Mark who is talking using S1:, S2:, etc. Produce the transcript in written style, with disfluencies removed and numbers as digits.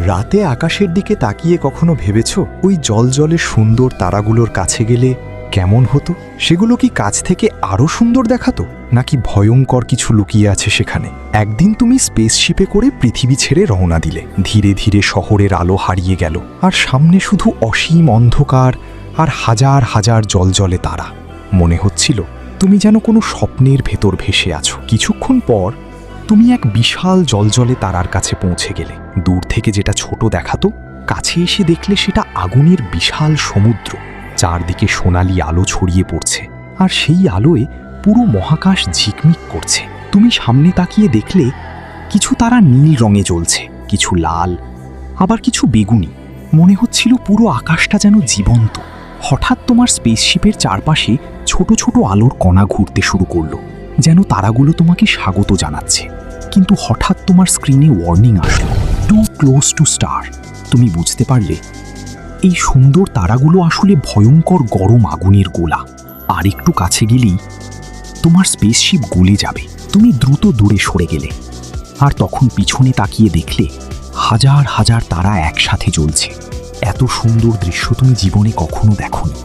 S1: রাতে আকাশের দিকে তাকিয়ে কখনো ভেবেছ ওই জলজলে সুন্দর তারাগুলোর কাছে গেলে কেমন হতো? সেগুলো কি কাছ থেকে আরও সুন্দর দেখাতো, নাকি ভয়ঙ্কর কিছু লুকিয়ে আছে সেখানে? একদিন তুমি স্পেসশিপে করে পৃথিবী ছেড়ে রওনা দিলে। ধীরে ধীরে শহরের আলো হারিয়ে গেল, আর সামনে শুধু অসীম অন্ধকার আর হাজার হাজার জলজলে তারা। মনে হচ্ছিল তুমি যেন কোনো স্বপ্নের ভেতর ভেসে আছো। কিছুক্ষণ পর তুমি এক বিশাল জলজলে তারার কাছে পৌঁছে গেলে। দূর থেকে যেটা ছোট দেখাতো, কাছে এসে দেখলে সেটা আগুনের বিশাল সমুদ্র। চারদিকে সোনালি আলো ছড়িয়ে পড়ছে, আর সেই আলোয় পুরো মহাকাশ ঝিকমিক করছে। তুমি সামনে তাকিয়ে দেখলে কিছু তারা নীল রঙে জ্বলছে, কিছু লাল, আবার কিছু বেগুনি। মনে হচ্ছিল পুরো আকাশটা যেন জীবন্ত। হঠাৎ তোমার স্পেসশিপের চারপাশে ছোট ছোট আলোর কণা ঘুরতে শুরু করলো, যেন তারাগুলো তোমাকে স্বাগত জানাচ্ছে। কিন্তু হঠাৎ তোমার স্ক্রিনে ওয়ার্নিং আসলো, টু ক্লোজ টু স্টার। তুমি বুঝতে পারলে এই সুন্দর তারাগুলো আসলে ভয়ঙ্কর গরম আগুনের গোলা, আর একটু কাছে গেলেই তোমার স্পেসশিপ গলে যাবে। তুমি দ্রুত দূরে সরে গেলে, আর তখন পিছনে তাকিয়ে দেখলে হাজার হাজার তারা একসাথে জ্বলছে। এত সুন্দর দৃশ্য তুমি জীবনে কখনো দেখোনি।